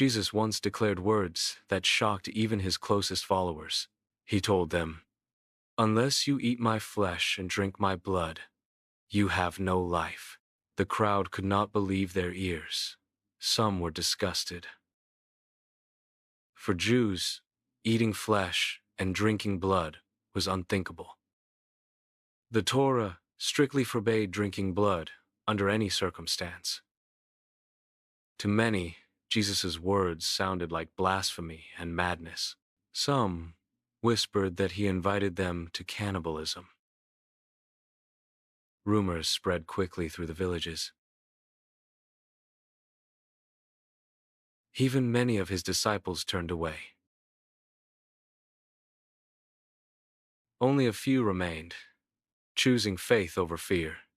Jesus once declared words that shocked even his closest followers. He told them, "Unless you eat my flesh and drink my blood, you have no life." The crowd could not believe their ears. Some were disgusted. For Jews, eating flesh and drinking blood was unthinkable. The Torah strictly forbade drinking blood under any circumstance. To many, Jesus' words sounded like blasphemy and madness. Some whispered that he invited them to cannibalism. Rumors spread quickly through the villages. Even many of his disciples turned away. Only a few remained, choosing faith over fear.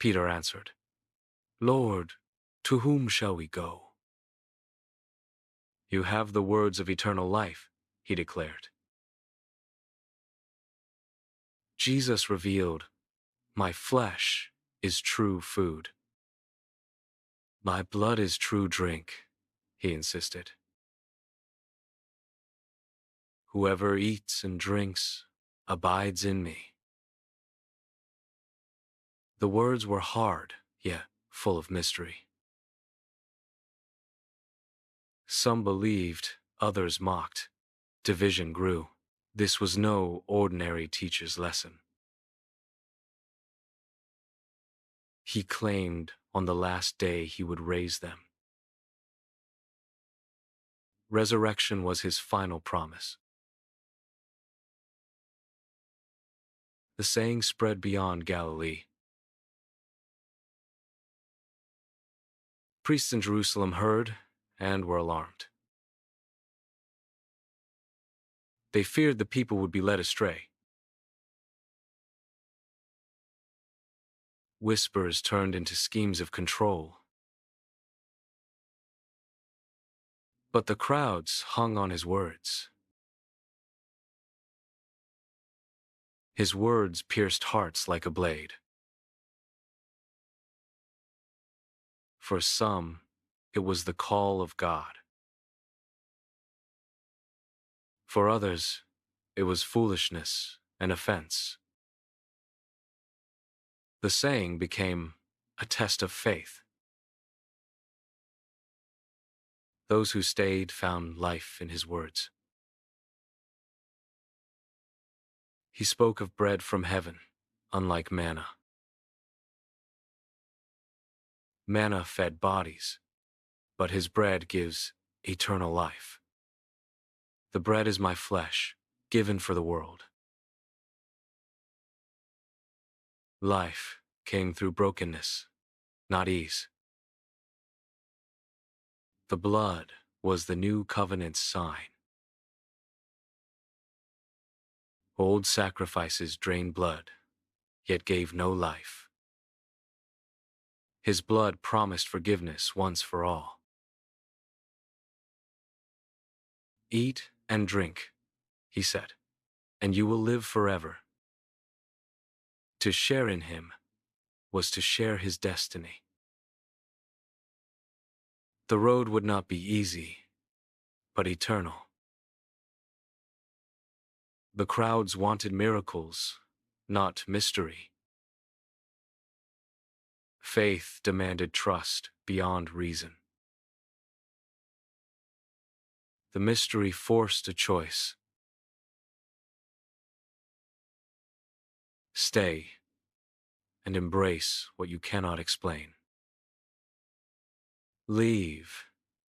Peter answered, "Lord, to whom shall we go?" "You have the words of eternal life," he declared. Jesus revealed, "My flesh is true food. My blood is true drink," he insisted. "Whoever eats and drinks abides in me." The words were hard, yet full of mystery. Some believed, others mocked. Division grew. This was no ordinary teacher's lesson. He claimed on the last day he would raise them. Resurrection was his final promise. The saying spread beyond Galilee. Priests in Jerusalem heard and were alarmed. They feared the people would be led astray. Whispers turned into schemes of control. But the crowds hung on his words. His words pierced hearts like a blade. For some, it was the call of God. For others, it was foolishness and offense. The saying became a test of faith. Those who stayed found life in his words. He spoke of bread from heaven, unlike manna. Manna fed bodies, but his bread gives eternal life. The bread is my flesh, given for the world. Life came through brokenness, not ease. The blood was the new covenant's sign. Old sacrifices drained blood, yet gave no life. His blood promised forgiveness once for all. "Eat and drink," he said, "and you will live forever." To share in him was to share his destiny. The road would not be easy, but eternal. The crowds wanted miracles, not mystery. Faith demanded trust beyond reason. The mystery forced a choice. Stay and embrace what you cannot explain. Leave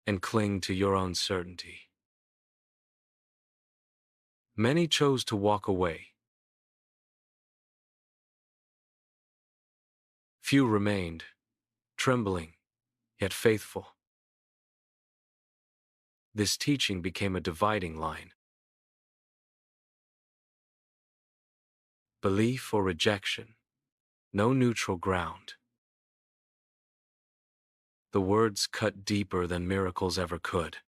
and cling to your own certainty. Many chose to walk away. Few remained, trembling, yet faithful. This teaching became a dividing line. Belief or rejection, no neutral ground. The words cut deeper than miracles ever could.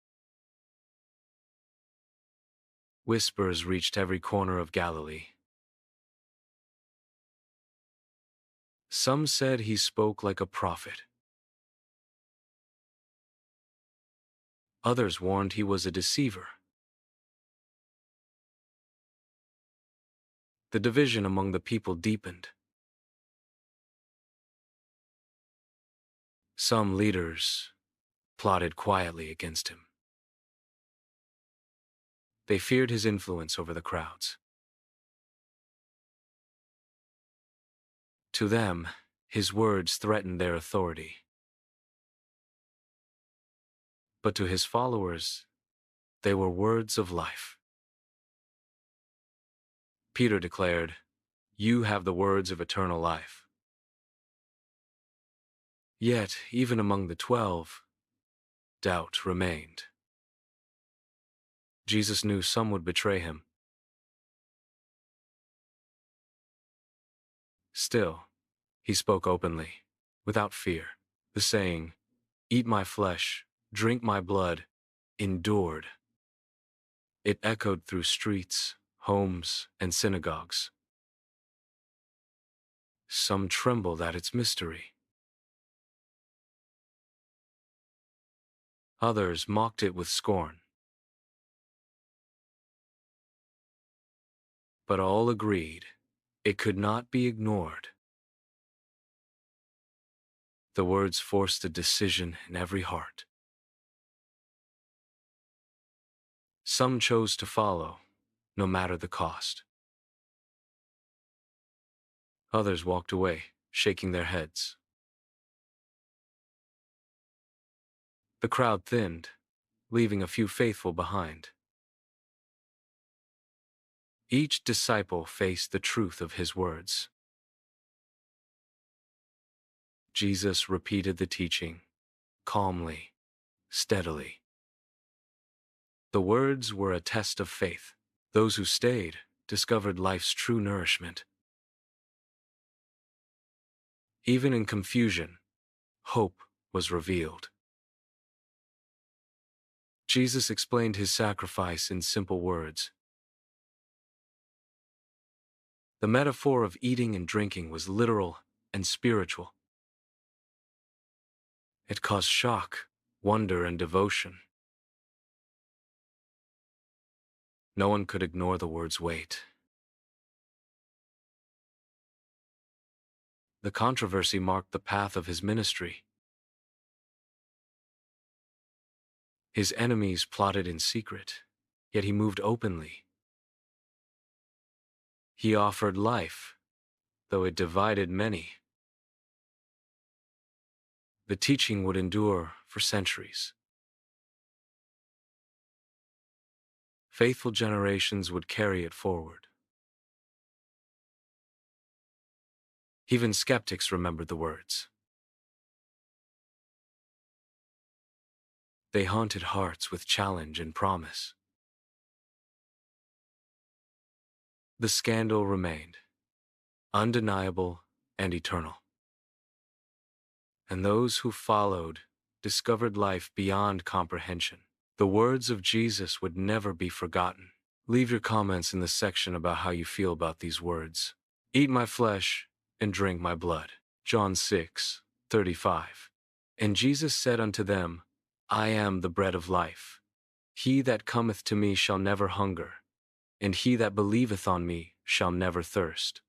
Whispers reached every corner of Galilee. Some said he spoke like a prophet. Others warned he was a deceiver. The division among the people deepened. Some leaders plotted quietly against him. They feared his influence over the crowds. To them, his words threatened their authority. But to his followers, they were words of life. Peter declared, "You have the words of eternal life." Yet, even among the 12, doubt remained. Jesus knew some would betray him. Still, he spoke openly, without fear. The saying, "Eat my flesh, drink my blood," endured. It echoed through streets, homes, and synagogues. Some trembled at its mystery. Others mocked it with scorn. But all agreed it could not be ignored. The words forced a decision in every heart. Some chose to follow, no matter the cost. Others walked away, shaking their heads. The crowd thinned, leaving a few faithful behind. Each disciple faced the truth of his words. Jesus repeated the teaching, calmly, steadily. The words were a test of faith. Those who stayed discovered life's true nourishment. Even in confusion, hope was revealed. Jesus explained his sacrifice in simple words. The metaphor of eating and drinking was literal and spiritual. It caused shock, wonder, and devotion. No one could ignore the word's weight. The controversy marked the path of his ministry. His enemies plotted in secret, yet he moved openly. He offered life, though it divided many. The teaching would endure for centuries. Faithful generations would carry it forward. Even skeptics remembered the words. They haunted hearts with challenge and promise. The scandal remained, undeniable and eternal. And those who followed discovered life beyond comprehension. The words of Jesus would never be forgotten. Leave your comments in the section about how you feel about these words. Eat my flesh and drink my blood. John 6:35. And Jesus said unto them, I am the bread of life. He that cometh to me shall never hunger, and he that believeth on me shall never thirst.